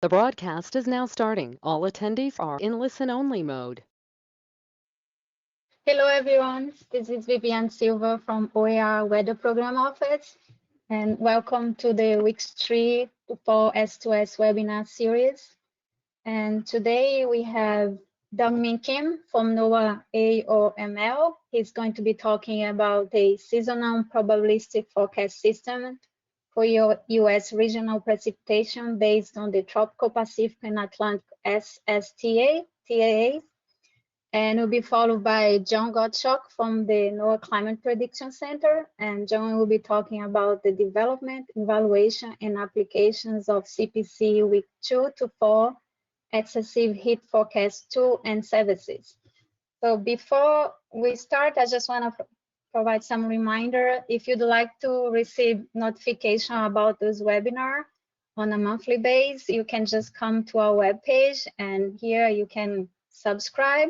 The broadcast is now starting. All attendees are in listen-only mode. Hello, everyone. This is Vivian Silva from OER Weather Program Office, and welcome to the Week 3 for S2S Webinar Series. And today we have Dongmin Kim from NOAA AOML. He's going to be talking about a seasonal probabilistic forecast system for your U.S. regional precipitation based on the tropical Pacific and Atlantic SSTAs. And will be followed by John Gottschalck from the NOAA Climate Prediction Center. And John will be talking about the development, evaluation, and applications of CPC Week 2 to 4 excessive heat forecast 2 and services. So before we start, I just want to provide some reminder. If you'd like to receive notification about this webinar on a monthly basis, you can just come to our webpage, and here you can subscribe.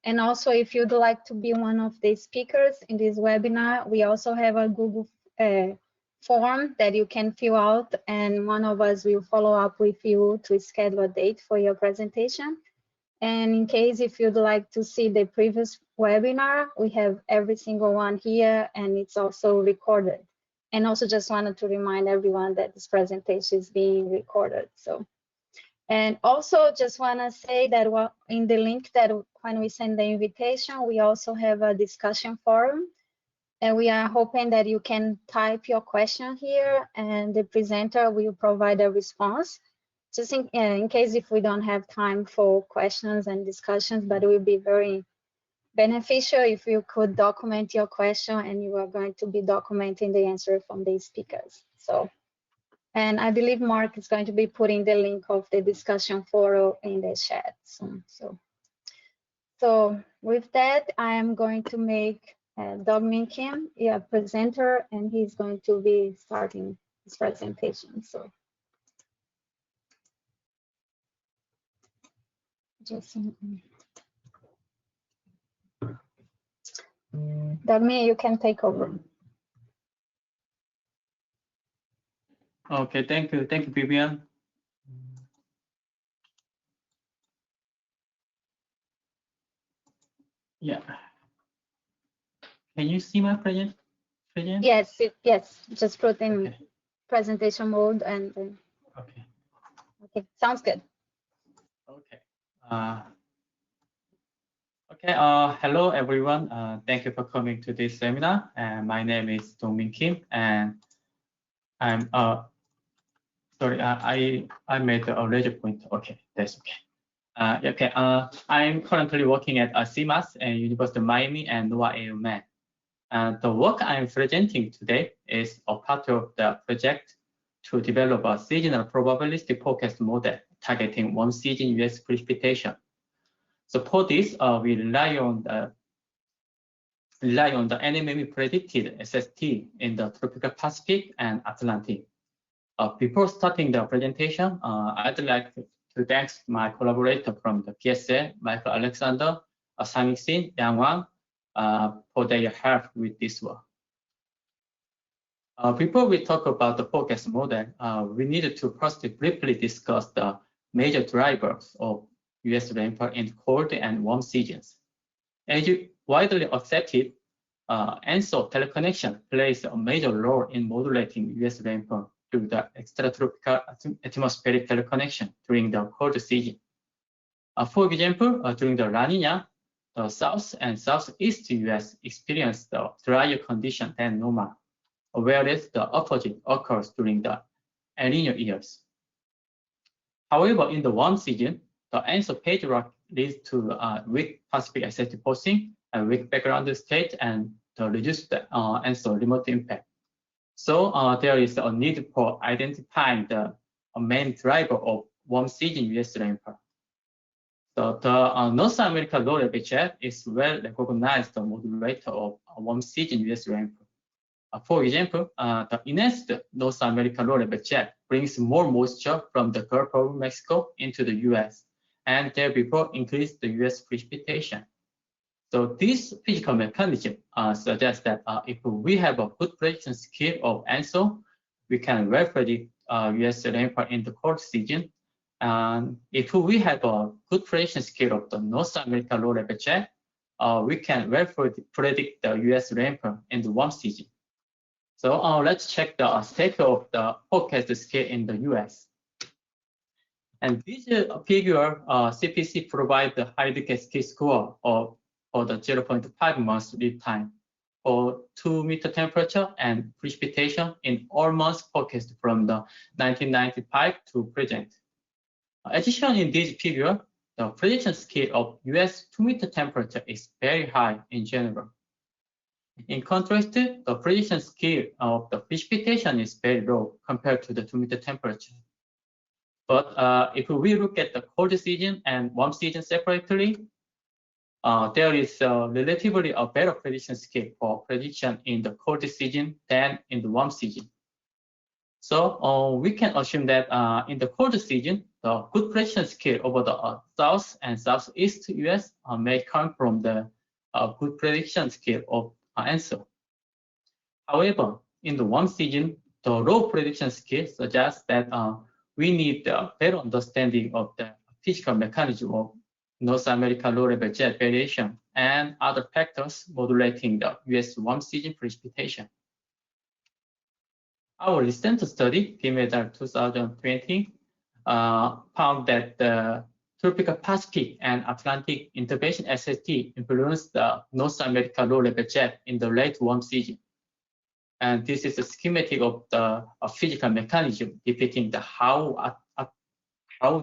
And also, if you'd like to be one of the speakers in this webinar, we also have a Google form that you can fill out, and one of us will follow up with you to schedule a date for your presentation. And in case if you'd like to see the previous webinar, we have every single one here, and it's also recorded. And also just wanted to remind everyone that this presentation is being recorded. And also just want to say that in the link that when we send the invitation, we also have a discussion forum. And we are hoping that you can type your question here, and the presenter will provide a response. Just in case if we don't have time for questions and discussions, but it will be very beneficial if you could document your question, and you are going to be documenting the answer from the speakers. And I believe Mark is going to be putting the link of the discussion forum in the chat soon. So with that, I am going to make Dongmin Kim a presenter, and he's going to be starting his presentation. So Dongmin, you can take over. Okay, thank you, Vivian. Yeah. Can you see my present? Yes, yes. Just put in presentation mode, and then. Okay, sounds good. Okay. Hello everyone. Thank you for coming to this seminar. And my name is Dongmin Kim, and I'm sorry, I made a laser point. Okay, that's okay. I'm currently working at CMAS and University of Miami and NOAA AOML. The work I'm presenting today is a part of the project to develop a seasonal probabilistic forecast model targeting one season U.S. precipitation. So for this, we rely on the NOAA predicted SST in the tropical Pacific and Atlantic. Before starting the presentation, I'd like to thank my collaborator from the PSL, Michael Alexander, Sang-Ik Sin, Yang Wang, for their help with this work. Before we talk about the forecast model, we needed to first briefly discuss the major drivers of U.S. rainfall in cold and warm seasons. As widely accepted, ENSO teleconnection plays a major role in modulating U.S. rainfall through the extratropical atmospheric teleconnection during the cold season. For example, during the La Nina, the South and Southeast U.S. experience the drier condition than normal, whereas the opposite occurs during the El Niño years. However, in the warm season, the ENSO page rock leads to weak Pacific SST pulsing and weak background state and the reduced ENSO remote impact. So there is a need for identifying the main driver of warm season U.S. rainfall. So the North America low-level jet is well recognized modulator of warm season U.S. rainfall. For example, the enhanced North America low-level jet brings more moisture from the Gulf of Mexico into the U.S. and therefore increase the U.S. precipitation. So this physical mechanism suggests that if we have a good prediction skill of ENSO, we can well predict U.S. rainfall in the cold season And if we have a good prediction skill of the North America low-level jet, we can well predict the US rainfall in the warm season. So let's check the state of the forecast scale in the US. And this figure, CPC provides the high-decay score for the 0.5 months lead time for 2-meter temperature and precipitation in all months forecast from the 1995 to present. As shown in this figure, the prediction scale of US 2-meter temperature is very high in general. In contrast, the prediction scale of the precipitation is very low compared to the 2-meter temperature. But if we look at the cold season and warm season separately, there is relatively a better prediction scale for prediction in the cold season than in the warm season. So we can assume that in the cold season, the good prediction scale over the south and southeast US may come from the good prediction scale of answer. However, in the warm season, the low prediction scale suggests that we need a better understanding of the physical mechanism of North America low-level jet variation and other factors modulating the US warm season precipitation. Our recent study, PMEDAL 2020, found that the tropical Pacific and Atlantic intervention SST influenced the North America low-level jet in the late warm season. And this is a schematic of the physical mechanism depicting the how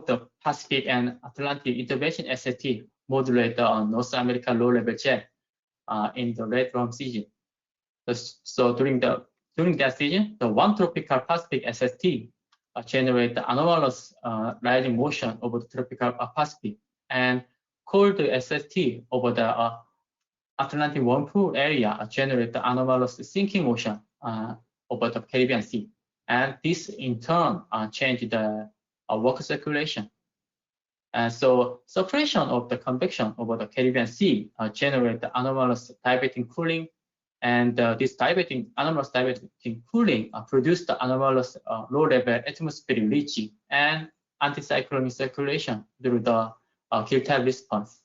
the Pacific and Atlantic intervention SST modulate the North America low-level jet in the late warm season. So during that season, the one tropical Pacific SST generate the anomalous rising motion over the tropical Pacific, and cold SST over the Atlantic warm pool area generate the anomalous sinking motion over the Caribbean Sea. And this in turn change the work circulation. So suppression of the convection over the Caribbean Sea generate the anomalous diverting cooling, and this anomalous diverting cooling produced the anomalous low-level atmospheric leaching and anticyclonic circulation through the kill-type response.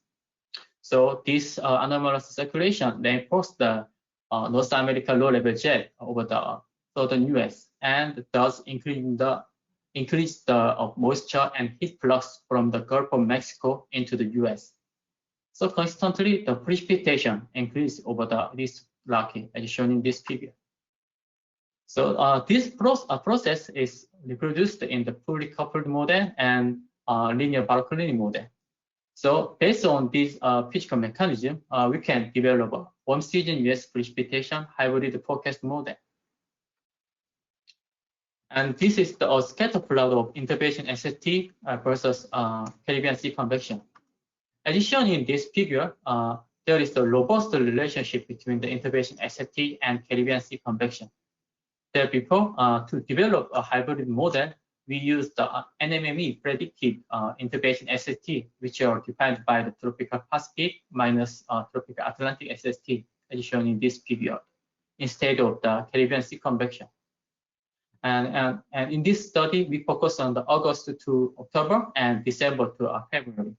So this anomalous circulation reinforced the North America low-level jet over the southern US, and thus increase the moisture and heat flux from the Gulf of Mexico into the US. So constantly, the precipitation increased over this blockade, as shown in this figure. So this process is reproduced in the fully coupled model and linear Barclay model. So based on this physical mechanism, we can develop a warm season US precipitation hybrid forecast model. And this is the scatter plot of intervention SST versus Caribbean Sea convection. As shown in this figure, there is a robust relationship between the intervention SST and Caribbean Sea convection. Therefore, to develop a hybrid model, we use the NMME predicted intervention SST, which are defined by the tropical Pacific minus tropical Atlantic SST, as shown in this figure, instead of the Caribbean Sea convection. And in this study, we focus on the August to October and December to February.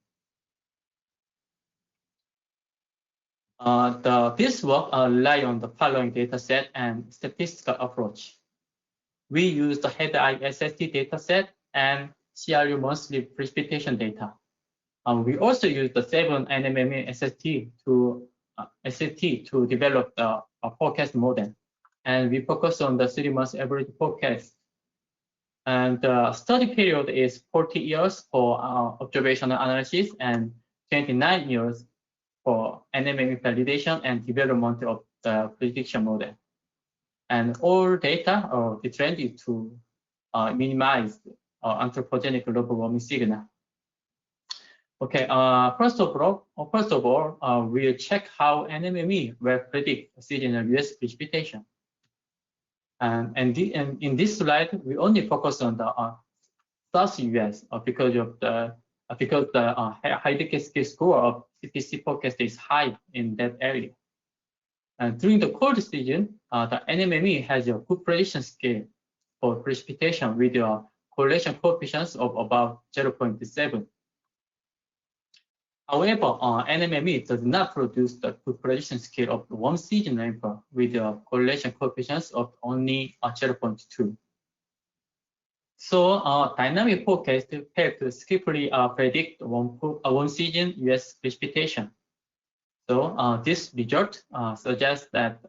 This work rely on the following data set and statistical approach. We use the head-eye SST data set and CRU monthly precipitation data. We also use the 7 NMMA SST to develop the forecast model. And we focus on the 3 months average forecast. And the study period is 40 years for observational analysis and 29 years for NMMA validation and development of the prediction model. And all data are trended to minimize anthropogenic global warming signal. Okay, first of all, we'll check how NMME will predict seasonal US precipitation. And in this slide, we only focus on the South US because the high decay score of CPC forecast is high in that area. And during the cold season, the NMME has a good prediction scale for precipitation with a correlation coefficients of about 0.7. However, NMME does not produce the good prediction scale of the warm season rainfall with correlation coefficients of only 0.2. So dynamic forecast help skillfully predict warm season US precipitation. So this result suggests that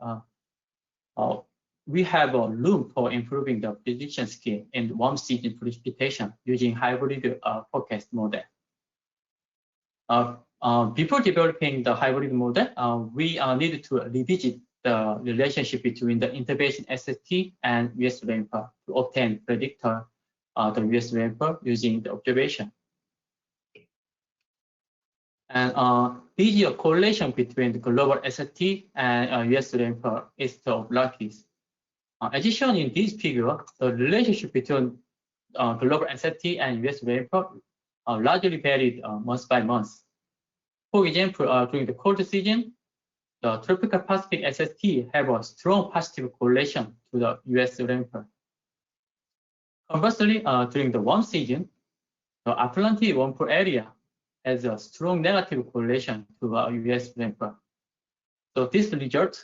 we have room for improving the prediction scale in warm season precipitation using hybrid forecast model. Before developing the hybrid model, we needed to revisit the relationship between the intervention SST and US rainfall to obtain predictor the US rainfall using the observation. And this correlation between the global SST and US rainfall is the oblaquis. As shown in this figure, the relationship between global SST and US rainfall largely varied month by month. For example, during the cold season, the tropical Pacific SST have a strong positive correlation to the US rainfall. Conversely, during the warm season, the Atlantic rainfall area has a strong negative correlation to US rainfall. So this result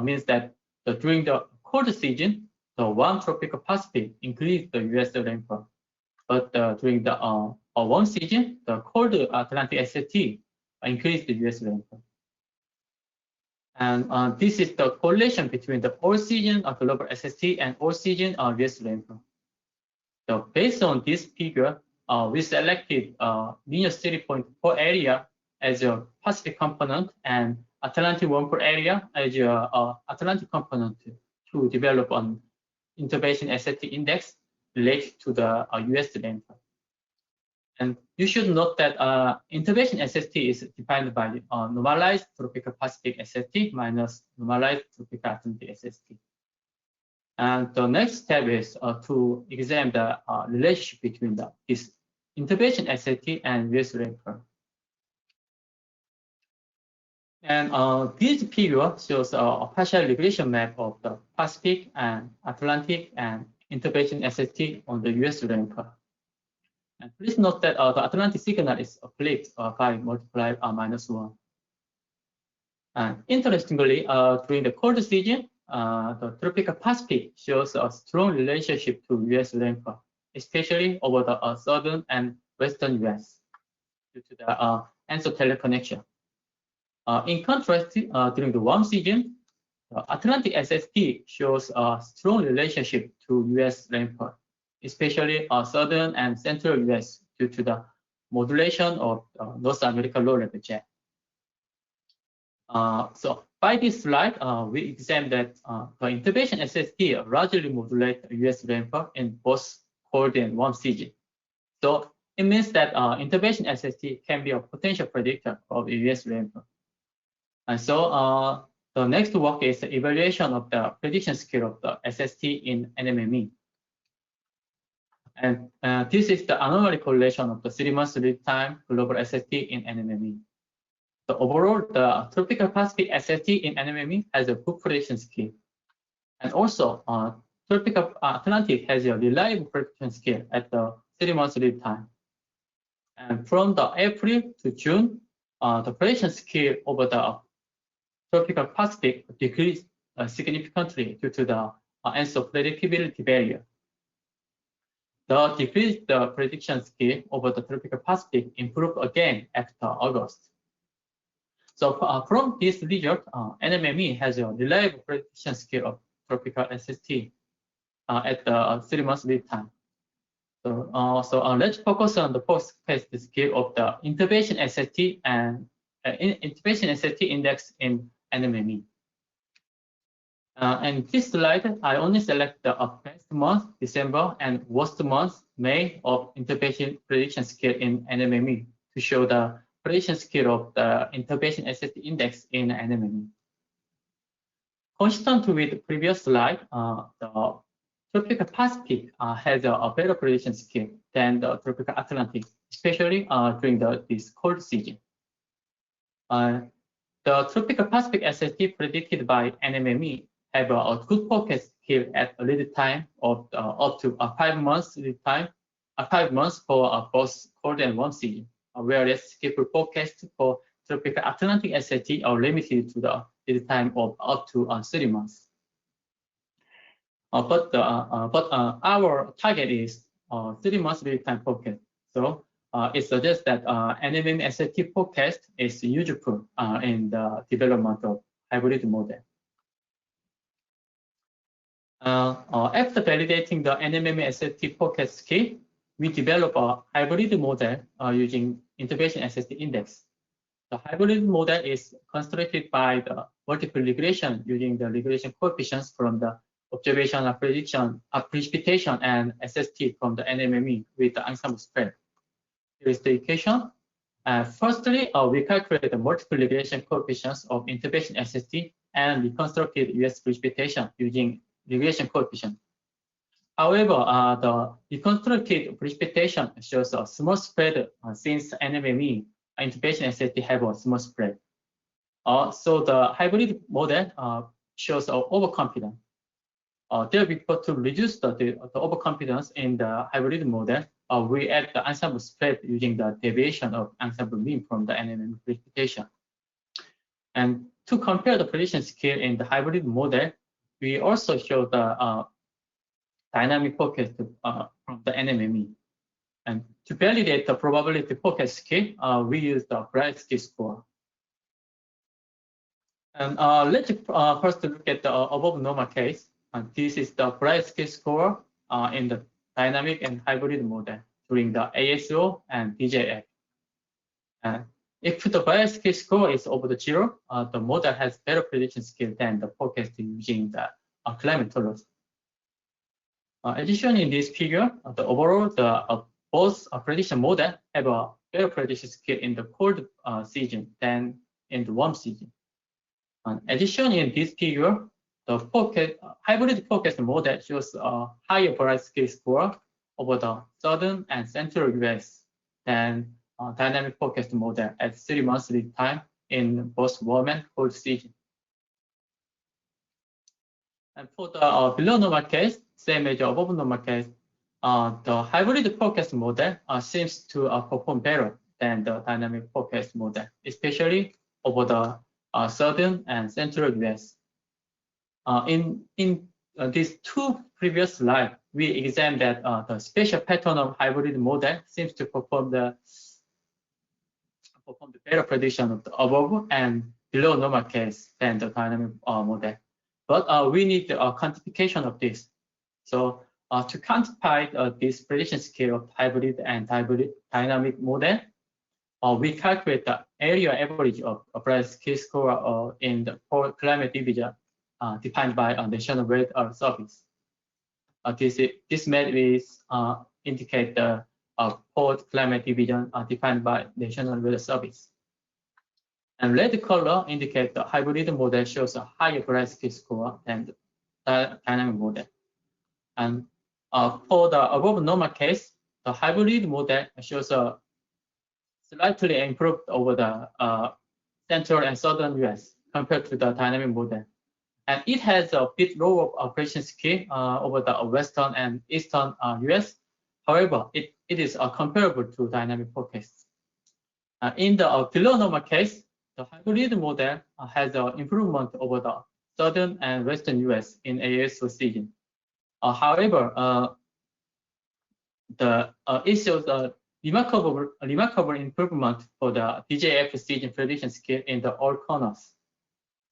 means that during the cold season, the warm tropical Pacific increased the US rainfall. But during the warm season, the cold Atlantic SST increased the US rainfall. And this is the correlation between the all season global SST and all season US rainfall. So based on this figure, we selected linear 3.4 area as a Pacific component and Atlantic rainfall area as a Atlantic component to develop an intervention SST index related to the US rainfall. And you should note that intervention SST is defined by normalized tropical Pacific SST minus normalized tropical Atlantic SST. And the next step is to examine the relationship between this intervention SST and US rainfall. And this figure shows a partial regression map of the Pacific and Atlantic and intervention SST on the US rainfall. And please note that the Atlantic signal is flipped by multiplied -1. And interestingly, during the cold season, the tropical Pacific shows a strong relationship to US rainfall, especially over the southern and western US due to the ancestral connection. In contrast, during the warm season, the Atlantic SST shows a strong relationship to US rainfall, especially southern and central US due to the modulation of North America low-level jet. So by this slide, we examine that the intervention SST largely modulate US rainfall in both cold and warm season. So it means that intervention SST can be a potential predictor of US rainfall. And so the next work is the evaluation of the prediction scale of the SST in NMME. And this is the anomaly correlation of the 3-month lead time global SST in NMME. So overall, the tropical Pacific SST in NMME has a good prediction scale. And also, tropical Atlantic has a reliable prediction scale at the 3-month lead time. And from the April to June, the prediction scale over the tropical Pacific decreased significantly due to the answer predictability barrier. The decreased prediction scale over the tropical Pacific improved again after August. So from this result, NMME has a reliable prediction scale of tropical SST at the 3-month lead time. So let's focus on the forecast scale of the intervention SST and intervention SST index in NMME. And this slide, I only select the best month, December, and worst month, May, of intervention prediction scale in NMME to show the prediction scale of the intervention SST index in NMME. Consistent with the previous slide, the tropical Pacific has a better prediction scale than the tropical Atlantic, especially during this cold season. The tropical Pacific SST predicted by NMME have a good forecast skill at a lead time of up to 5 months lead time, 5 months for both cold and warm season, whereas skillful forecasts for tropical Atlantic SST are limited to the lead time of up to 3 months. But our target is 3 months lead time forecast. So it suggests that NMM SST forecast is useful in the development of hybrid model. After validating the NMM SST forecast skill, we develop a hybrid model using intervention SST index. The hybrid model is constructed by the multiple regression using the regression coefficients from the observational prediction, precipitation, and SST from the NMME with the ensemble spread. Here is the equation. Firstly, we calculate the multiple regression coefficients of intervention SST and reconstructed US precipitation using regression coefficient. However, the reconstructed precipitation shows a small spread since NMME intervention SST have a small spread. So the hybrid model shows overconfidence. Therefore, to reduce the overconfidence in the hybrid model, we add the ensemble spread using the deviation of ensemble mean from the NMM precipitation. And to compare the prediction scale in the hybrid model, we also show the dynamic forecast from the NMME. And to validate the probability forecast scale, we use the probabilistic score. And let's first look at the above normal case. And this is the probabilistic score in the dynamic and hybrid model during the ASO and DJF. And if the probabilistic score is over the 0, the model has better prediction skill than the forecast using the climate tolerance. Additionally, in this figure, the overall both prediction model have a better prediction skill in the cold season than in the warm season. Additionally, in this figure, the hybrid forecast model shows a higher probabilistic score over the southern and central US than dynamic forecast model at 3 months lead time in both warm and cold season. And for the below normal case, same as the above normal case, the hybrid forecast model seems to perform better than the dynamic forecast model, especially over the southern and central US. In these two previous slides, we examined that the spatial pattern of hybrid model seems to perform the better prediction of the above and below normal case than the dynamic model. But we need a quantification of this. So to quantify this prediction scale of hybrid and dynamic model, we calculate the area average of a probabilistic score in the polar climate division defined by National Weather Service. This method is indicate the polar climate division defined by National Weather Service. And red color indicate the hybrid model shows a higher probabilistic score than the dynamic model. And for the above normal case, the hybrid model shows a slightly improved over the central and southern US compared to the dynamic model. And it has a bit lower operation scale over the western and eastern US. However, it is comparable to dynamic forecasts. In the below normal case, the hybrid model has an improvement over the southern and western US in ASO season. However, it shows a remarkable improvement for the DJF season prediction scale in the all corners.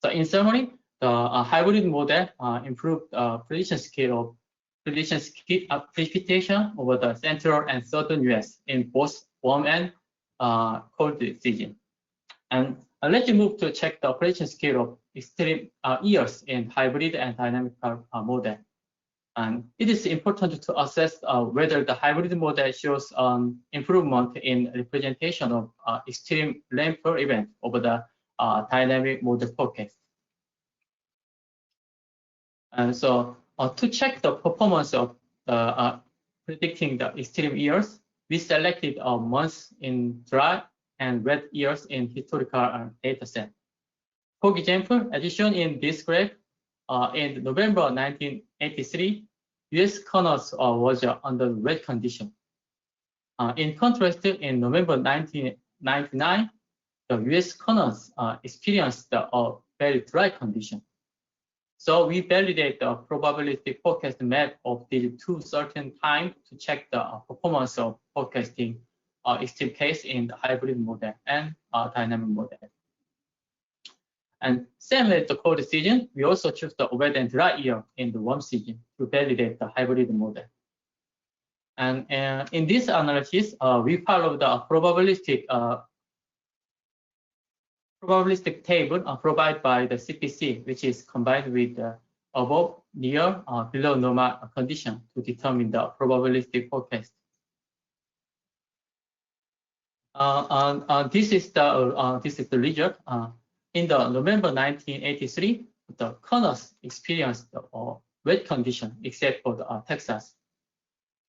So in summary, the hybrid model improved prediction scale of precipitation over the central and southern US in both warm and cold season. And let's move to check the prediction scale of extreme years in hybrid and dynamic model. And it is important to assess whether the hybrid model shows improvement in representation of extreme rainfall event over the dynamic model forecast. And so to check the performance of predicting the extreme years, we selected months in dry and wet years in historical data set. For example, as shown in this graph, in November 1983, U.S. corners was under wet condition. In contrast, in November 1999, the U.S. corners experienced a very dry condition. So we validate the probabilistic forecast map of these two certain times to check the performance of forecasting extreme case in the hybrid model and dynamic model. And same as the cold season, we also choose the wet and dry year in the warm season to validate the hybrid model. And in this analysis, we follow the probabilistic table provided by the CPC, which is combined with the above, near, below normal condition to determine the probabilistic forecast. This is the result. In the November 1983, the corners experienced wet condition except for the Texas.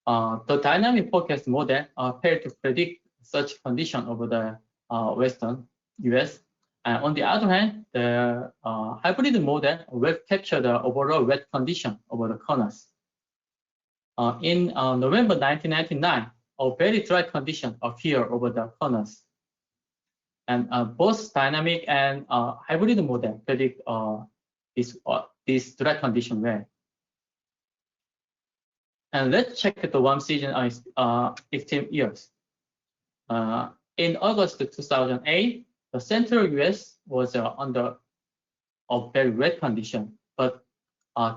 The dynamic forecast model failed to predict such condition over the western US. On the other hand, the hybrid model will capture the overall wet condition over the corners. In November 1999, a very dry condition appeared over the corners. And both dynamic and hybrid model predict this dry condition well. And let's check the warm season extreme years. In August 2008, the central US was under a very wet condition, but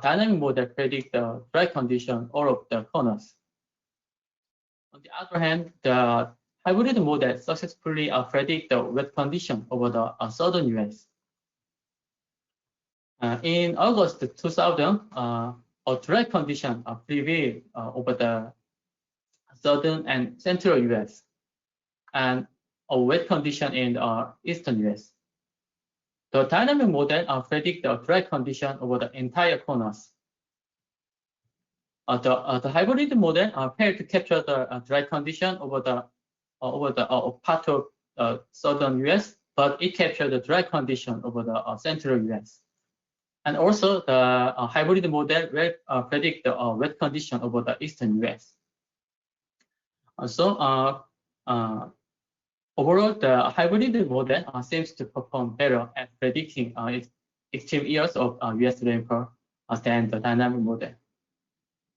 dynamic model predict the dry condition all of the corners. On the other hand, the hybrid model successfully predict the wet condition over the southern US. In August 2000, a dry condition prevailed over the southern and central US, and a wet condition in eastern US. The dynamic model predict the dry condition over the entire corners. The hybrid model failed to capture the dry condition over the part of southern US, but it captured the dry condition over the central US. And also, the hybrid model will predict the wet condition over the eastern US. So, overall, the hybrid model seems to perform better at predicting extreme years of US rainfall than the dynamic model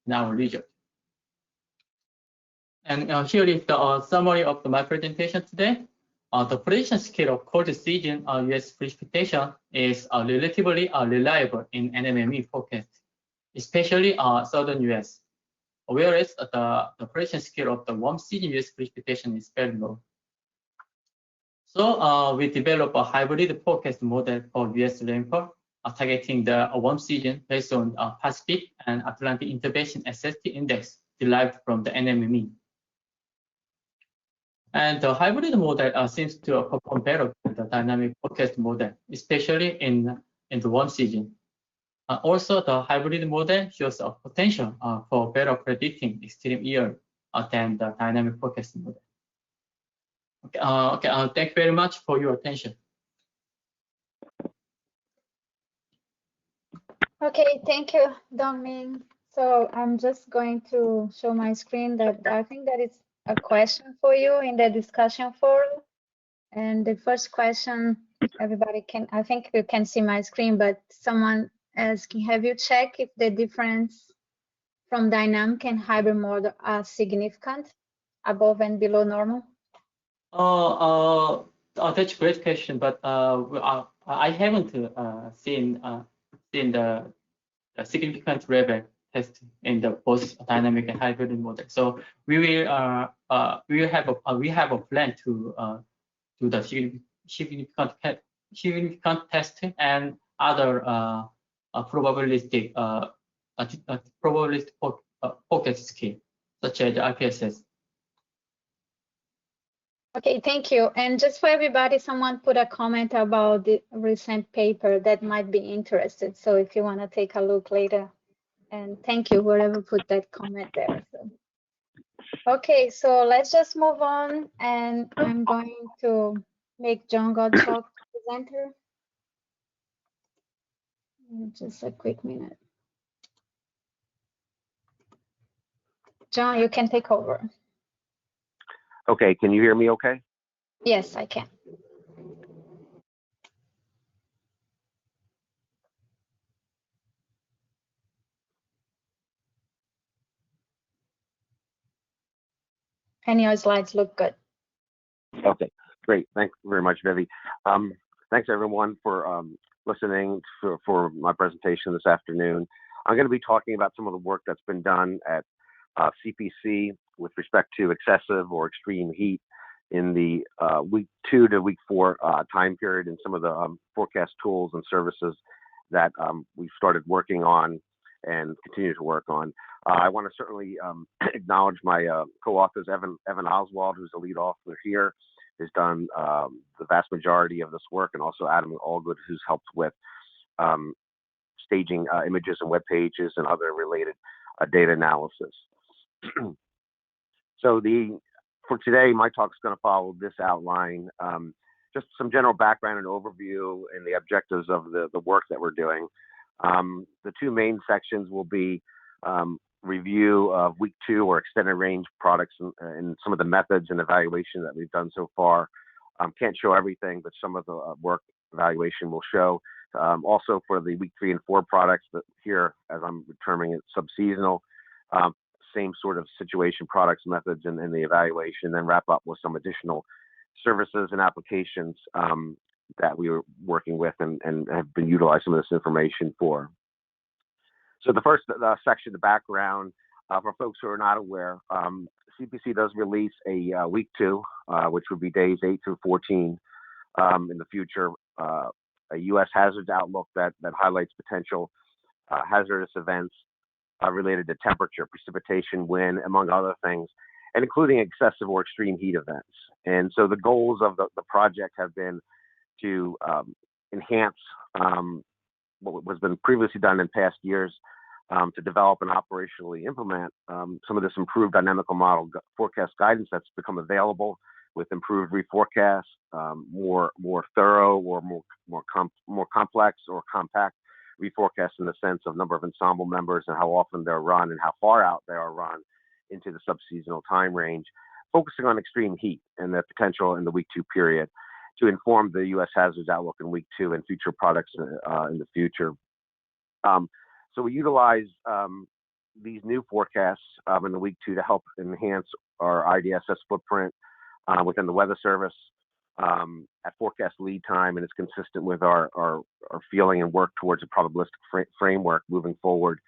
in our region. And here is the summary of my presentation today. The prediction scale of cold season US precipitation is relatively reliable in NMME forecast, especially southern US, whereas the prediction scale of the warm season US precipitation is very low. So we develop a hybrid forecast model for US rainfall, targeting the warm season based on Pacific and Atlantic intervention SST index derived from the NMME. And the hybrid model seems to perform better than the dynamic forecast model, especially in the warm season. Also, the hybrid model shows a potential for better predicting extreme year than the dynamic forecast model. Thank you very much for your attention. Okay, thank you, Dongmin. So I'm just going to show my screen that I think that is a question for you in the discussion forum. And the first question, everybody can, I think you can see my screen, but someone asking, have you checked if the difference from dynamic and hybrid model are significant above and below normal? That's a great question, but I haven't seen the significant level test in the both dynamic and hybrid model. So we have a plan to do the significant test and other probabilistic forecast scheme such as the IPSS. Okay, thank you. And just for everybody, someone put a comment about the recent paper that might be interested. So if you want to take a look later, and thank you, whoever put that comment there. So. Okay, so let's just move on, and I'm going to make John Gottschalck presenter. Just a quick minute. John, you can take over. Okay, can you hear me okay? Yes, I can. And your slides look good. Okay, great. Thanks very much, Vivi. Thanks everyone for listening for my presentation this afternoon. I'm going to be talking about some of the work that's been done at CPC with respect to excessive or extreme heat in the week 2 to week 4 time period, and some of the forecast tools and services that we've started working on and continue to work on. I want to certainly acknowledge my co-authors, Evan Oswald, who's the lead author here, has done the vast majority of this work, and also Adam Allgood, who's helped with staging images and web pages and other related data analysis. So for today, my talk is going to follow this outline, just some general background and overview and the objectives of the work that we're doing. The 2 main sections will be review of week 2 or extended range products and some of the methods and evaluation that we've done so far. Can't show everything, but some of the work evaluation will show. Also for the week 3 and 4 products that here, as I'm terming it, subseasonal, same sort of situation, products, methods, and the evaluation, then wrap up with some additional services and applications that we were working with and have been utilizing some of this information for. So the first section, the background, for folks who are not aware, CPC does release a week 2, which would be days 8 through 14 in the future, a U.S. hazards outlook that highlights potential hazardous events related to temperature, precipitation, wind, among other things, and including excessive or extreme heat events. And so the goals of the project have been to enhance what has been previously done in past years, to develop and operationally implement some of this improved dynamical model forecast guidance that's become available with improved reforecast, more thorough or more complex or compact reforecast in the sense of number of ensemble members and how often they're run and how far out they are run into the subseasonal time range, focusing on extreme heat and the potential in the week 2 period to inform the U.S. hazards outlook in week 2 and future products in the future. So we utilize these new forecasts in the week 2 to help enhance our IDSS footprint within the Weather Service at forecast lead time, and it's consistent with our feeling and work towards a probabilistic framework moving forward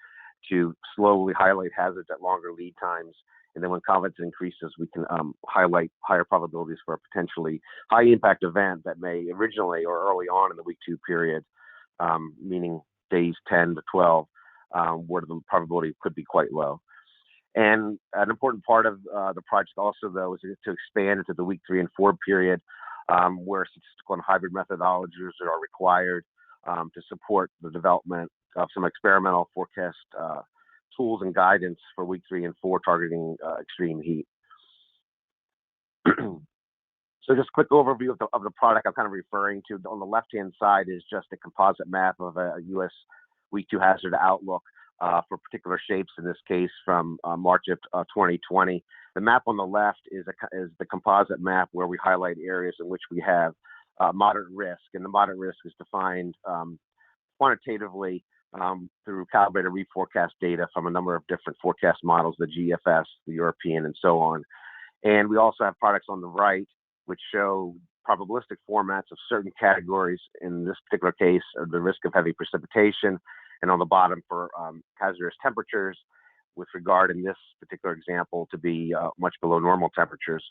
to slowly highlight hazards at longer lead times. And then when confidence increases, we can highlight higher probabilities for a potentially high impact event that may originally or early on in the week 2 period, meaning days 10 to 12, where the probability could be quite low. And an important part of the project also, though, is to expand into the week 3 and 4 period, where statistical and hybrid methodologies are required to support the development of some experimental forecast tools and guidance for week 3 and 4 targeting extreme heat. So just a quick overview of the product I'm kind of referring to. On the left-hand side is just a composite map of a U.S. week 2 hazard outlook for particular shapes, in this case from March of 2020. The map on the left is the composite map where we highlight areas in which we have moderate risk, and the moderate risk is defined quantitatively through calibrated reforecast data from a number of different forecast models, the GFS, the European, and so on. And we also have products on the right which show probabilistic formats of certain categories. In this particular case, the risk of heavy precipitation, and on the bottom for hazardous temperatures, with regard in this particular example to be much below normal temperatures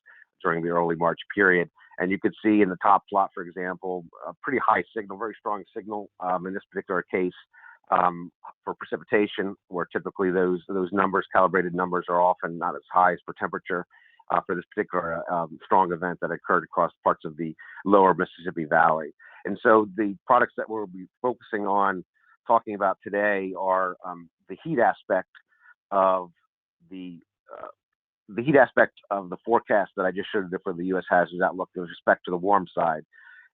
during the early March period. And you could see in the top plot, for example, a pretty high signal, very strong signal in this particular case for precipitation, where typically those numbers, calibrated numbers, are often not as high as for temperature for this particular strong event that occurred across parts of the lower Mississippi Valley. And so the products that we'll be focusing on talking about today are the heat aspect of the forecast that I just showed you for the U.S. hazards outlook with respect to the warm side.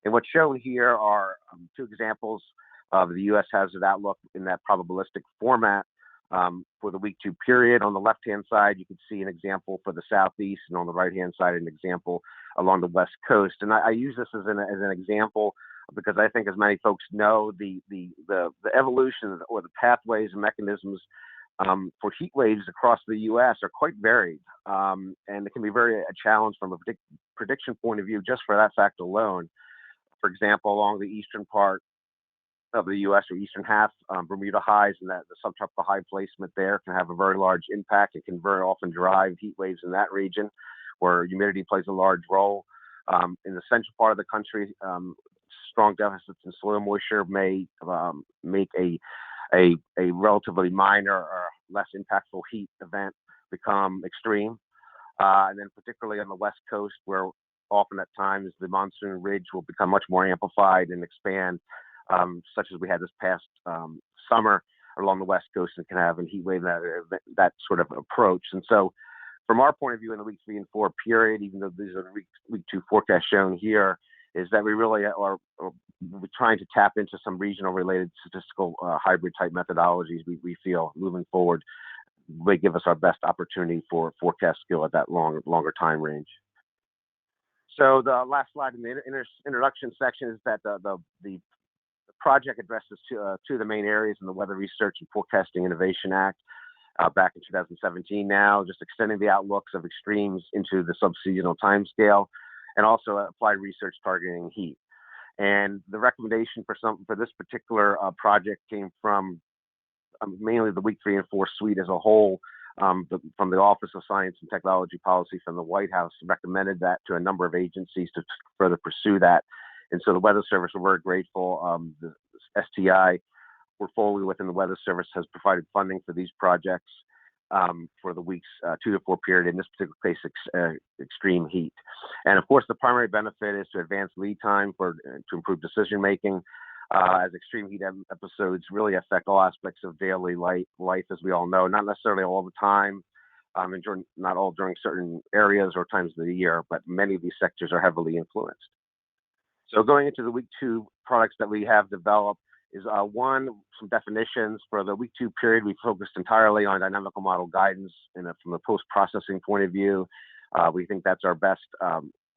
And what's shown here are 2 examples of the U.S. hazard outlook in that probabilistic format for the week 2 period. On the left-hand side, you can see an example for the Southeast, and on the right-hand side, an example along the West Coast. And I use this as an example because I think, as many folks know, the evolution or the pathways and mechanisms for heat waves across the U.S. are quite varied, and it can be a challenge from a prediction point of view just for that fact alone. For example, along the eastern part of the U.S. or eastern half, Bermuda highs and that the subtropical high placement there can have a very large impact. It can very often drive heat waves in that region, where humidity plays a large role. In the central part of the country, strong deficits in soil moisture may make a relatively minor or less impactful heat event become extreme. And then particularly on the West Coast, where often at times the monsoon ridge will become much more amplified and expand, such as we had this past summer along the West Coast, and can have a heat wave that sort of approach. And so from our point of view in the week 3 and 4 period, even though these are the week 2 forecasts shown here, is that we really are trying to tap into some regional related statistical hybrid type methodologies we feel moving forward may give us our best opportunity for forecast skill at that longer time range. So the last slide in the introduction section is that the project addresses two of the main areas in the Weather Research and Forecasting Innovation Act back in 2017 now, just extending the outlooks of extremes into the subseasonal timescale, and also applied research targeting heat. And the recommendation for this particular project came from mainly the week 3 and 4 suite as a whole, from the Office of Science and Technology Policy from the White House, recommended that to a number of agencies to further pursue that. And so the Weather Service, we're very grateful. The STI portfolio within the Weather Service has provided funding for these projects for the weeks 2 to 4 period, in this particular case, extreme heat. And of course, the primary benefit is to advance lead time to improve decision making, as extreme heat episodes really affect all aspects of daily life, as we all know, not necessarily all the time, and not all during certain areas or times of the year, but many of these sectors are heavily influenced. So going into the week 2 products that we have developed is one, some definitions. For the week 2 period, we focused entirely on dynamical model guidance from a post-processing point of view. We think that's our best,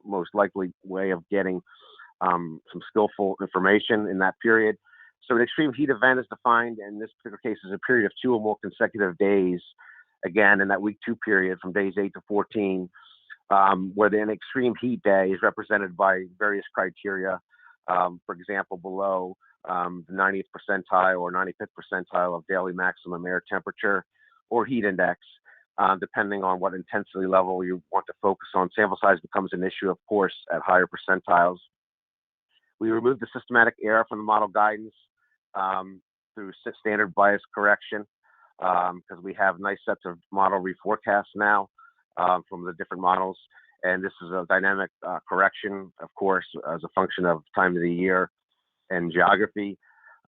most likely way of getting some skillful information in that period. So an extreme heat event is defined in this particular case as a period of 2 or more consecutive days, again, in that week 2 period from days 8 to 14, where an extreme heat day is represented by various criteria. For example, below the 90th percentile or 95th percentile of daily maximum air temperature or heat index, depending on what intensity level you want to focus on. Sample size becomes an issue, of course, at higher percentiles. We remove the systematic error from the model guidance through standard bias correction, because we have nice sets of model reforecasts now from the different models. And this is a dynamic correction, of course, as a function of time of the year and geography.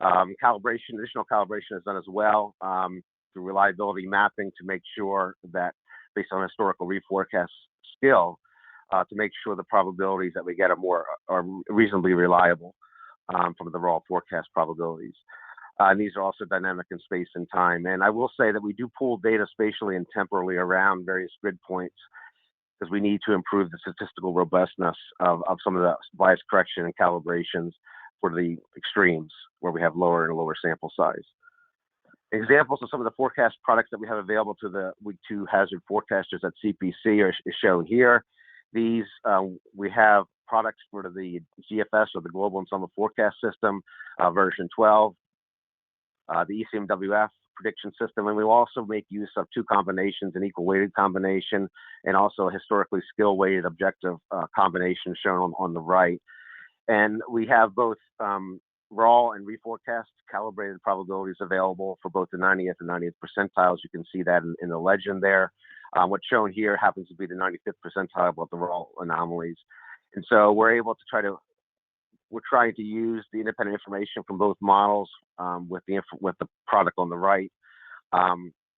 Calibration, additional calibration is done as well through reliability mapping to make sure that, based on historical reforecast skill, to make sure the probabilities that we get are reasonably reliable from the raw forecast probabilities. And these are also dynamic in space and time. And I will say that we do pool data spatially and temporally around various grid points, because we need to improve the statistical robustness of some of the bias correction and calibrations for the extremes, where we have lower and lower sample size. Examples of some of the forecast products that we have available to the week 2 hazard forecasters at CPC is shown here. These, we have products for the GFS, or the Global and Summer Forecast System, version 12, the ECMWF prediction system, and we also make use of 2 combinations, an equal weighted combination and also a historically skill weighted objective combination shown on the right. And we have both raw and reforecast calibrated probabilities available for both the 90th and 90th percentiles. You can see that in the legend there. What's shown here happens to be the 95th percentile of the raw anomalies. And so we're trying to use the independent information from both models with the product on the right,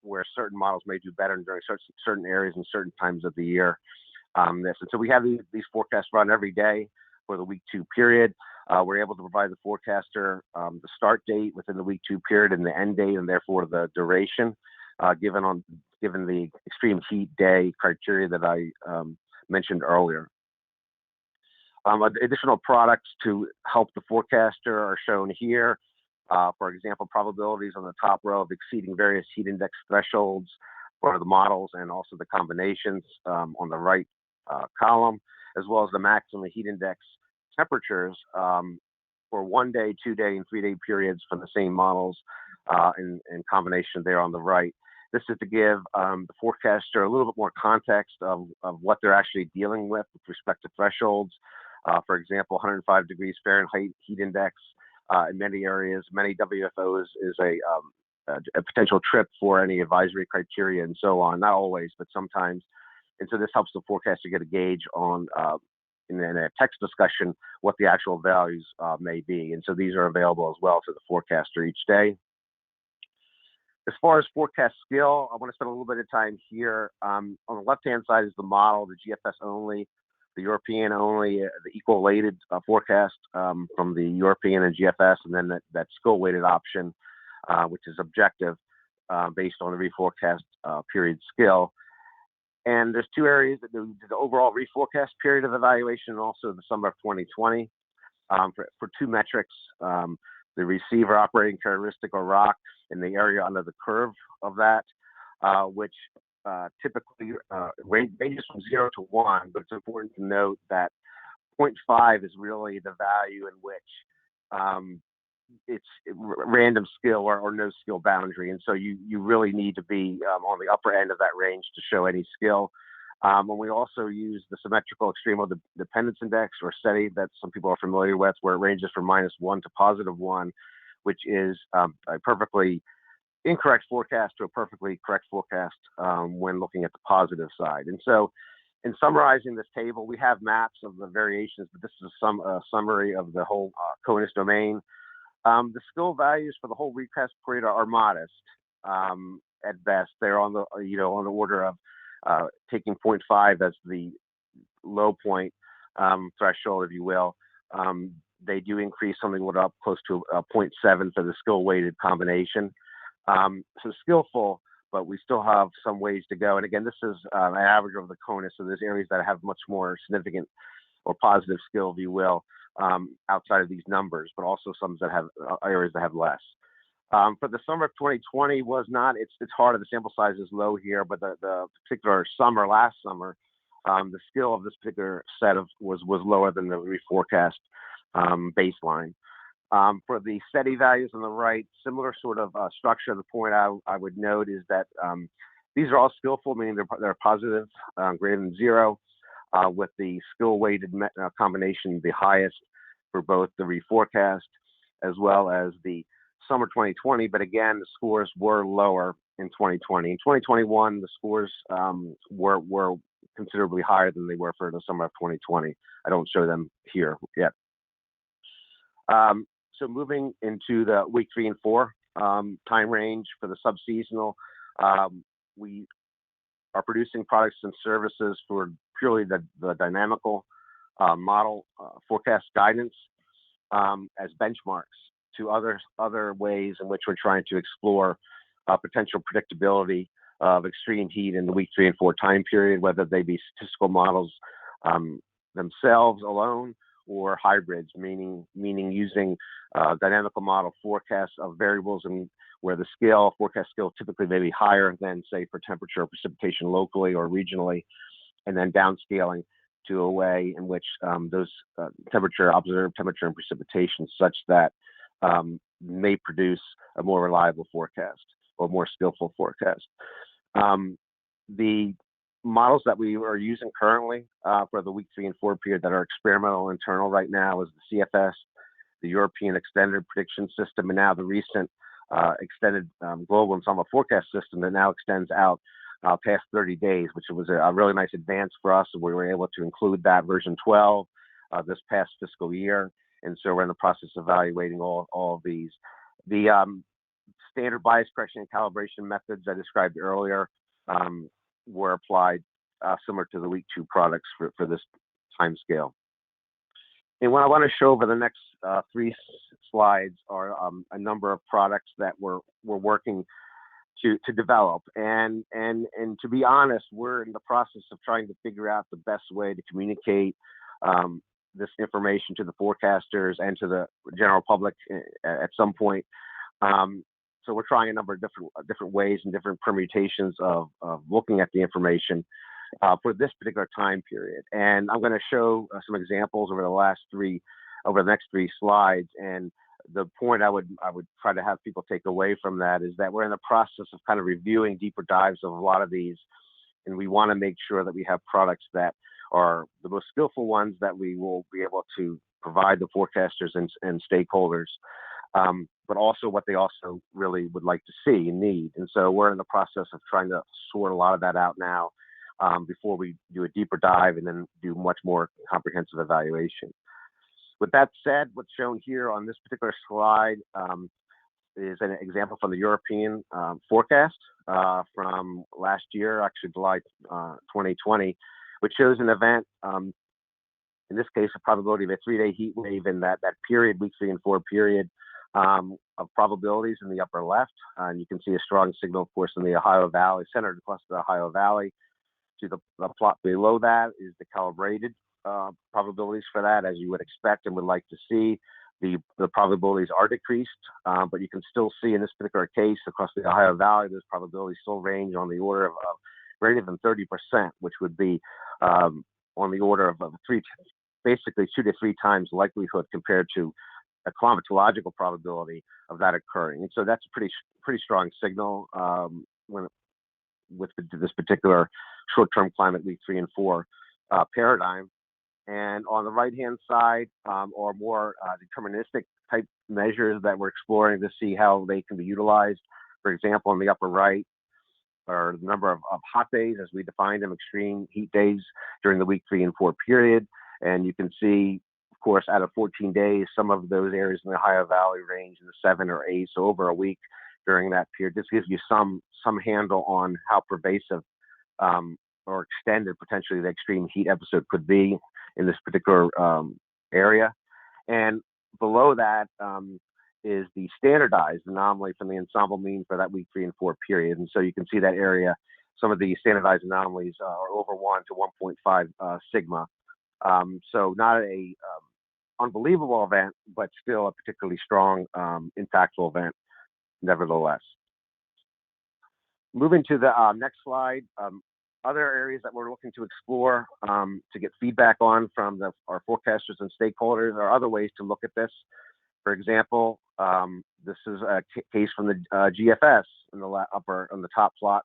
where certain models may do better during certain areas and certain times of the year. And so we have these forecasts run every day for the week 2 period. We're able to provide the forecaster the start date within the week 2 period and the end date, and therefore the duration, given the extreme heat day criteria that I mentioned earlier. Additional products to help the forecaster are shown here. For example, probabilities on the top row of exceeding various heat index thresholds for the models, and also the combinations on the right column, as well as the maximum heat index temperatures for 1 day, 2 day, and 3 day periods for the same models in combination there on the right. This is to give the forecaster a little bit more context of what they're actually dealing with respect to thresholds. For example, 105 degrees Fahrenheit heat index in many areas, many WFOs is a potential trip for any advisory criteria and so on. Not always, but sometimes. And so this helps the forecaster get a gauge on, in a text discussion, what the actual values may be. And so these are available as well to the forecaster each day. As far as forecast skill, I want to spend a little bit of time here. On the left-hand side is the model, the GFS only, the European only, the equal weighted forecast from the European and GFS, and then that skill weighted option, which is objective based on the reforecast period skill. And there's 2 areas, the overall reforecast period of evaluation and also the summer of 2020 for 2 metrics, the receiver operating characteristic or ROC in the area under the curve of that, which typically ranges from 0 to 1, but it's important to note that 0.5 is really the value in which it's random skill or no skill boundary. And so you really need to be on the upper end of that range to show any skill. And we also use the symmetrical extremal dependence index, or SETI, that some people are familiar with, where it ranges from -1 to +1, which is a perfectly incorrect forecast to a perfectly correct forecast when looking at the positive side. And so in summarizing this table, we have maps of the variations, but this is a summary of the whole CONUS domain. The skill values for the whole recast period are modest at best. They're on the on the order of taking 0.5 as the low point threshold, if you will. They do increase something up close to 0.7 for the skill weighted combination. So skillful, but we still have some ways to go. And again, this is an average of the CONUS, so there's areas that have much more significant or positive skill, if you will, outside of these numbers, but also some that have areas that have less. For the summer of 2020 was not, it's harder, the sample size is low here, but the particular summer, last summer, the skill of this particular set was lower than the reforecast baseline. For the SETI values on the right, similar sort of structure. The point I would note is that these are all skillful, meaning they're positive, greater than 0, with the skill weighted combination the highest for both the reforecast as well as the summer 2020. But again, the scores were lower in 2020. In 2021, the scores were considerably higher than they were for the summer of 2020. I don't show them here yet. So moving into the week 3 and 4 time range for the subseasonal, we are producing products and services for purely the dynamical model forecast guidance as benchmarks to other ways in which we're trying to explore potential predictability of extreme heat in the week 3 and 4 time period, whether they be statistical models themselves alone or hybrids, meaning using dynamical model forecasts of variables and where the forecast scale typically may be higher than, say, for temperature or precipitation locally or regionally, and then downscaling to a way in which those observed temperature and precipitation such that may produce a more reliable forecast or more skillful forecast. The models that we are using currently for the week 3 and 4 period that are experimental internal right now is the CFS, the European Extended Prediction System, and now the recent extended global ensemble forecast system that now extends out past 30 days, which was a really nice advance for us. We were able to include that version 12 this past fiscal year. And so we're in the process of evaluating all of these. The standard bias correction and calibration methods I described earlier were applied similar to the week 2 products for this time scale. And what I want to show over the next 3 slides are a number of products that we're working to develop. And to be honest, we're in the process of trying to figure out the best way to communicate this information to the forecasters and to the general public at some point. So we're trying a number of different ways and different permutations of looking at the information for this particular time period. And I'm going to show some examples over the next 3 slides. And the point I would try to have people take away from that is that we're in the process of kind of reviewing deeper dives of a lot of these, and we want to make sure that we have products that are the most skillful ones that we will be able to provide the forecasters and stakeholders, but also what they also really would like to see and need. And so we're in the process of trying to sort a lot of that out now before we do a deeper dive and then do much more comprehensive evaluation. With that said, what's shown here on this particular slide is an example from the European forecast from last year, actually July 2020, which shows an event, in this case, a probability of a 3-day heat wave in that period, week 3 and 4 period of probabilities in the upper left. And you can see a strong signal, of course, in the Ohio Valley, centered across the Ohio Valley. To the plot below that is the calibrated probabilities for that, as you would expect and would like to see. The probabilities are decreased, but you can still see in this particular case across the Ohio Valley, those probabilities still range on the order of greater than 30%, which would be on the order of basically 2 to 3 times likelihood compared to a climatological probability of that occurring. And so that's a pretty strong signal with this particular short-term climate week 3 and 4 paradigm. And on the right-hand side are more deterministic type measures that we're exploring to see how they can be utilized. For example, in the upper right are the number of hot days as we define them, extreme heat days during the week 3 and 4 period. And you can see, of course, out of 14 days, some of those areas in the Ohio Valley range in the 7 or 8, so over a week during that period. This gives you some handle on how pervasive or extended potentially the extreme heat episode could be in this particular area. And below that is the standardized anomaly from the ensemble mean for that week 3 and 4 period. And so you can see that area, some of the standardized anomalies are over 1 to 1.5 sigma. So not a unbelievable event, but still a particularly strong, impactful event nevertheless. Moving to the next slide, other areas that we're looking to explore to get feedback on from our forecasters and stakeholders are other ways to look at this. For example, this is a case from the GFS in the on the top plot,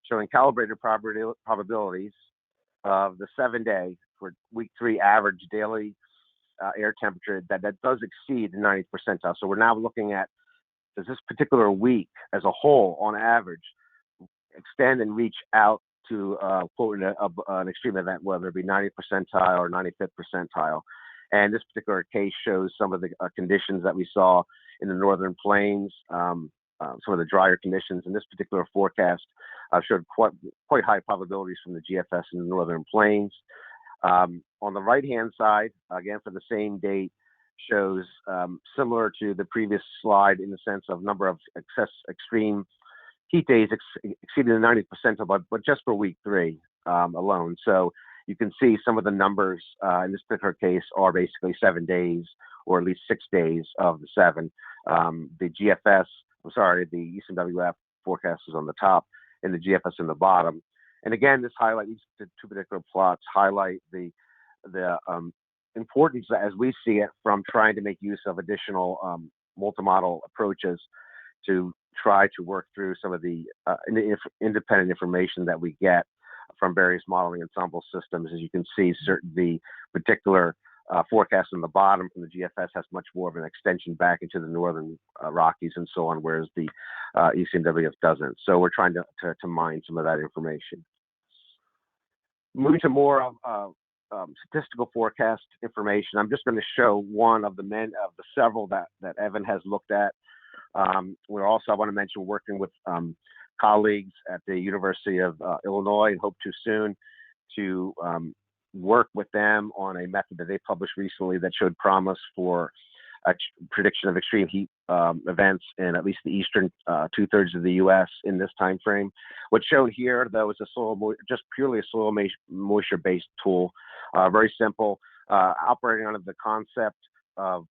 showing calibrated probabilities of the 7-day for week 3 average daily air temperature that does exceed the 90th percentile. So we're now looking at, does this particular week as a whole, on average, extend and reach out to quote an extreme event, whether it be 90th percentile or 95th percentile. And this particular case shows some of the conditions that we saw in the northern plains, some of the drier conditions. In this particular forecast showed quite high probabilities from the GFS in the northern plains. On the right-hand side, again for the same date, shows similar to the previous slide in the sense of number of extreme heat days exceeding the 90th percentile, but just for week 3 alone. So you can see some of the numbers in this particular case are basically 7 days, or at least 6 days of the 7. The GFS, the ECMWF forecast is on the top and the GFS in the bottom. And again, this highlight, these 2 particular plots highlight the importance as we see it from trying to make use of additional multi-model approaches to try to work through some of the independent information that we get from various modeling ensemble systems. As you can see, the particular forecast on the bottom from the GFS has much more of an extension back into the northern Rockies and so on, whereas the ECMWF doesn't. So we're trying to mine some of that information. Moving to more statistical forecast information, I'm just going to show one of the several that Evan has looked at. We're also, I want to mention, working with colleagues at the University of Illinois, and hope to soon to work with them on a method that they published recently that showed promise for a prediction of extreme heat events in at least the eastern 2/3 of the U.S. in this time frame. What's shown here, though, is just purely a soil moisture-based tool, very simple, operating under the concept of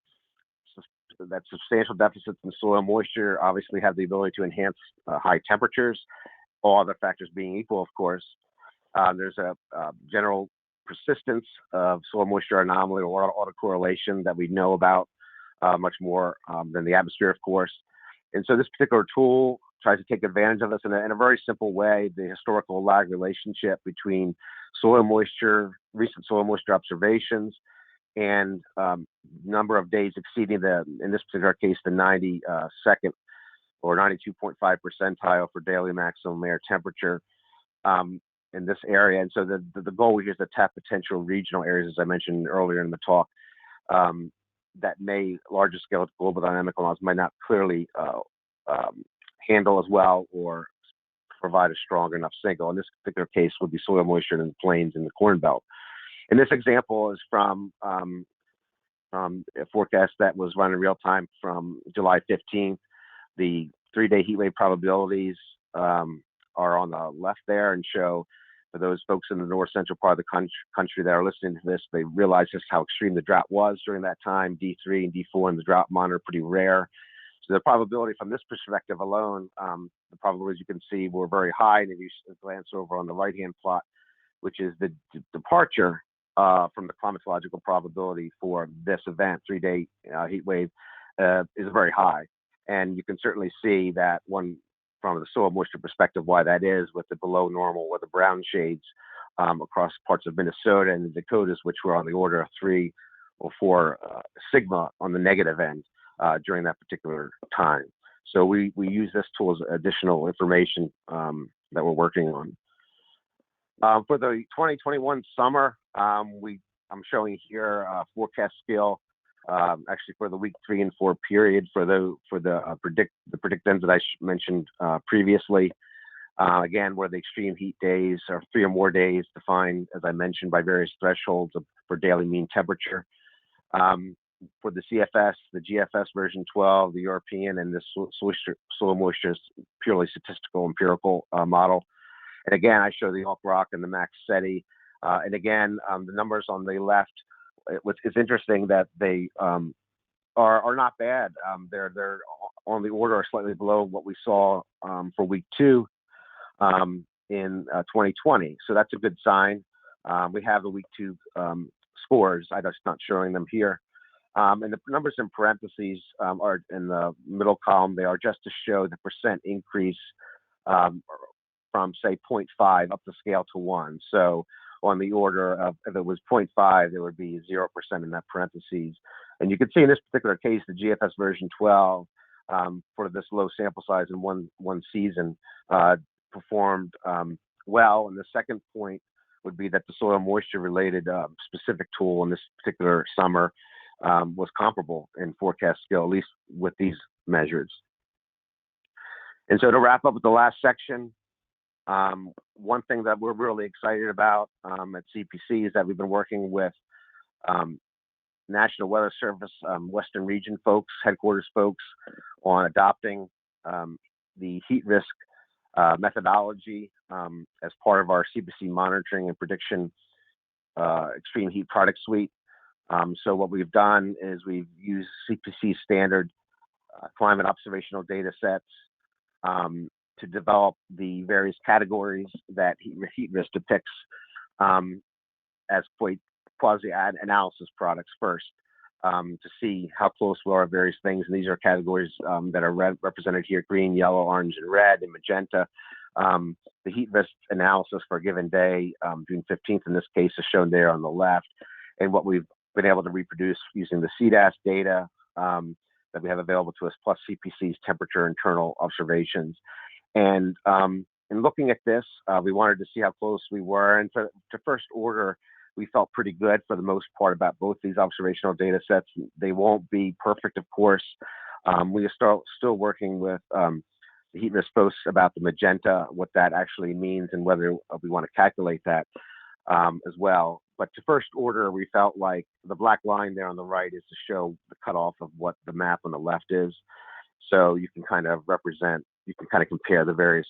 that substantial deficits in soil moisture obviously have the ability to enhance high temperatures, all other factors being equal, of course. There's a general persistence of soil moisture anomaly or autocorrelation that we know about much more than the atmosphere, of course. And so this particular tool tries to take advantage of this in a very simple way, the historical lag relationship between soil moisture, recent soil moisture observations, and number of days exceeding in this particular case, the 92nd or 92.5 percentile for daily maximum air temperature in this area. And so the goal here is to tap potential regional areas, as I mentioned earlier in the talk, that larger scale global dynamical models might not clearly handle as well or provide a strong enough signal. In this particular case would be soil moisture in the plains and the Corn Belt. And this example is from a forecast that was run in real time from July 15th. The 3-day heat wave probabilities are on the left there and show, for those folks in the north central part of the country that are listening to this, they realize just how extreme the drought was during that time. D3 and D4 in the drought monitor are pretty rare. So the probability from this perspective alone, the probabilities you can see were very high. And if you glance over on the right-hand plot, which is the departure from the climatological probability for this event, 3-day heat wave, is very high. And you can certainly see that from the soil moisture perspective, why that is, with the below normal or the brown shades across parts of Minnesota and the Dakotas, which were on the order of 3 or 4 sigma on the negative end during that particular time. So we use this tool as additional information that we're working on. For the 2021 summer, I'm showing here a forecast scale, actually for the week 3 and 4 period for the predictends that I mentioned previously. Again, where the extreme heat days are 3 or more days defined, as I mentioned, by various thresholds for daily mean temperature. For the CFS, the GFS version 12, the European, and the soil moisture purely statistical empirical model. And again, I show the Rock and the Max SETI. And again, the numbers on the left, it's interesting that they are not bad. They're on the order or slightly below what we saw for week 2 in 2020. So that's a good sign. We have the week 2 scores. I'm just not showing them here. And the numbers in parentheses are in the middle column. They are just to show the percent increase from, say, 0.5 up the scale to 1. So on the order of, if it was 0.5, there would be 0% in that parentheses. And you can see in this particular case, the GFS version 12 for this low sample size in one season performed well. And the second point would be that the soil moisture related specific tool in this particular summer was comparable in forecast scale, at least with these measures. And so to wrap up with the last section, one thing that we're really excited about at CPC is that we've been working with National Weather Service, Western Region folks, headquarters folks, on adopting the heat risk methodology as part of our CPC monitoring and prediction extreme heat product suite. So what we've done is we've used CPC standard climate observational data sets to develop the various categories that heat risk depicts as quasi-analysis products first to see how close we are to various things. And these are categories that are represented here: green, yellow, orange, and red, and magenta. The heat risk analysis for a given day, June 15th in this case, is shown there on the left. And what we've been able to reproduce using the CDAS data that we have available to us, plus CPC's temperature internal observations. And in looking at this, we wanted to see how close we were. And to first order, we felt pretty good for the most part about both these observational data sets. They won't be perfect, of course. We are still working with the heat risk folks about the magenta, what that actually means, and whether we want to calculate that as well. But to first order, we felt like the black line there on the right is to show the cutoff of what the map on the left is. So you can kind of represent, you can kind of compare the various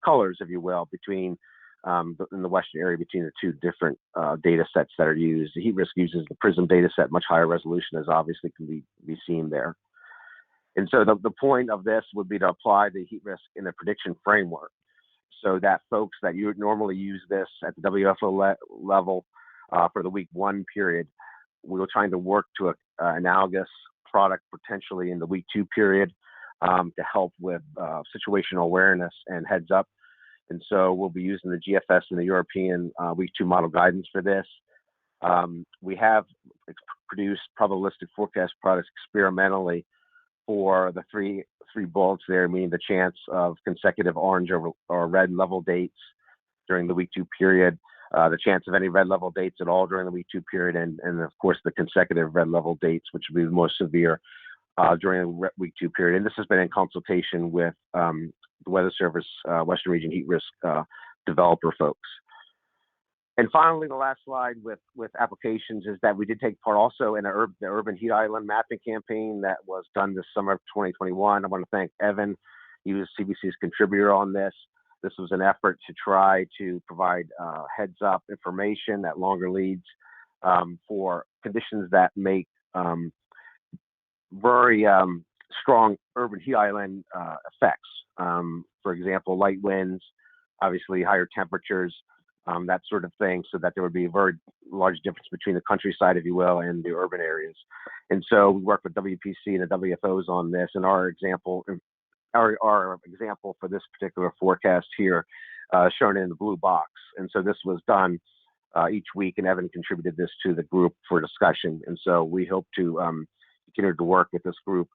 colors, if you will, between in the Western area between the two different data sets that are used. The heat risk uses the PRISM data set, much higher resolution, as obviously can be seen there. And so the point of this would be to apply the heat risk in a prediction framework, so that folks that you would normally use this at the WFO level for the week 1 period, we were trying to work to an analogous product potentially in the week 2 period to help with situational awareness and heads up. And so we'll be using the GFS and the European week 2 model guidance for this. We have produced probabilistic forecast products experimentally for the three bullets there, meaning the chance of consecutive orange or red level dates during the week 2 period, the chance of any red level dates at all during the week 2 period, and of course the consecutive red level dates, which would be the most severe during the week 2 period. And this has been in consultation with the Weather Service Western Region Heat Risk developer folks. And finally, the last slide with applications is that we did take part also in the Urban Heat Island mapping campaign that was done this summer of 2021. I want to thank Evan. He was CBC's contributor on this. This was an effort to try to provide heads up information at longer leads for conditions that make very strong urban heat island effects. For example, light winds, obviously higher temperatures, that sort of thing, so that there would be a very large difference between the countryside, if you will, and the urban areas. And so we work with WPC and the WFOs on this, and our example for this particular forecast here shown in the blue box. And so this was done each week, and Evan contributed this to the group for discussion. And so we hope to continue to work with this group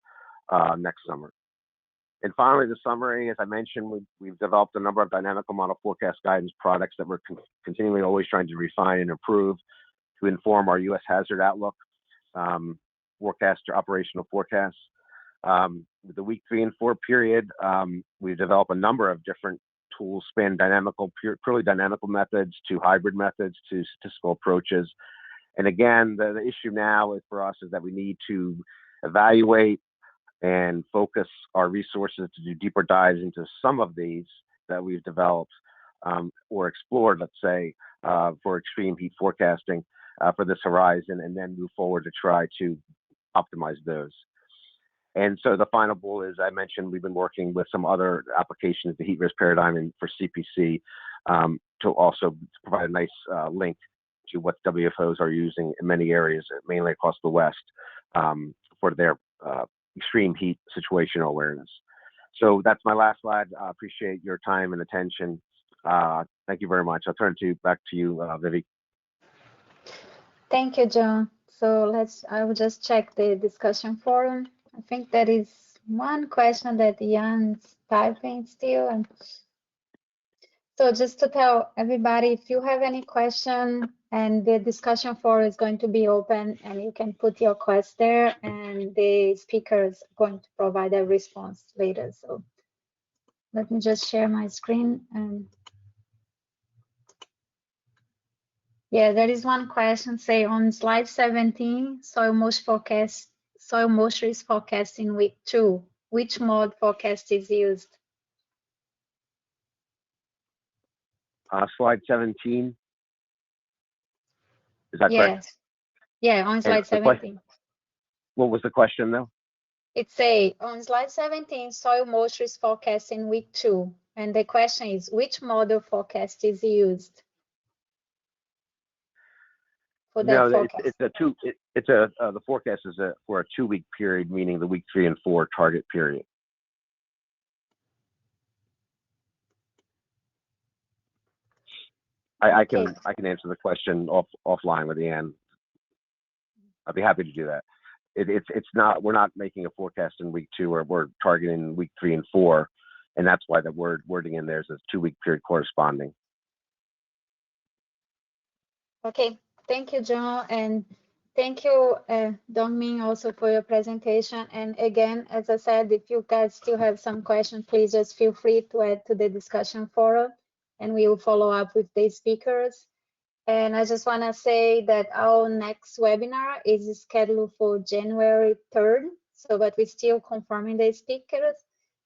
next summer. And finally, the summary, as I mentioned, we've developed a number of dynamical model forecast guidance products that we're continually always trying to refine and improve to inform our U.S. hazard outlook forecast or operational forecasts. With the week 3 and 4 period, we've developed a number of different tools, span purely dynamical methods to hybrid methods to statistical approaches. And again, the issue now for us is that we need to evaluate and focus our resources to do deeper dives into some of these that we've developed or explored, let's say, for extreme heat forecasting for this horizon, and then move forward to try to optimize those. And so the final goal is, I mentioned, we've been working with some other applications, the heat risk paradigm and for CPC, to also provide a nice link to what WFOs are using in many areas, mainly across the West, for their extreme heat situational awareness. So that's my last slide. I appreciate your time and attention. Thank you very much. I'll turn it back to you, Vivi. Thank you, John. So I will just check the discussion forum. I think there is one question that Jan's typing still. And so just to tell everybody, if you have any question, and the discussion forum is going to be open, and you can put your quest there, and the speaker is going to provide a response later. So let me just share my screen. And yeah, there is one question, say on slide 17, soil moisture is forecast in week 2. Which mode forecast is used? Slide 17. Is that yes. correct? Yeah, on slide 17. What was the question, though? It's on slide 17, soil moisture is forecast in week 2. And the question is, which model forecast is used for that forecast? The forecast is for a 2-week period, meaning the week 3 and 4 target period. I can answer the question offline with Ann. I'd be happy to do that. We're not making a forecast in week 2, or we're targeting week 3 and 4, and that's why the wording in there is a 2-week period corresponding. Okay, thank you, John, and thank you, Dongmin, also for your presentation. And again, as I said, if you guys still have some questions, please just feel free to add to the discussion forum, and we will follow up with the speakers. And I just want to say that our next webinar is scheduled for January 3rd. So, but we're still confirming the speakers.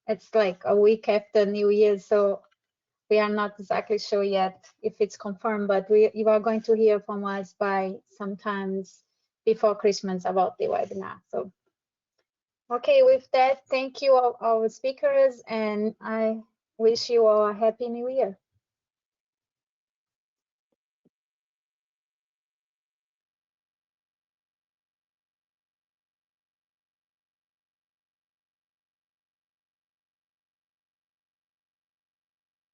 It's like a week after New Year, so we are not exactly sure yet if it's confirmed, but you are going to hear from us by sometimes before Christmas about the webinar. So, okay, with that, thank you all our speakers, and I wish you all a happy New Year.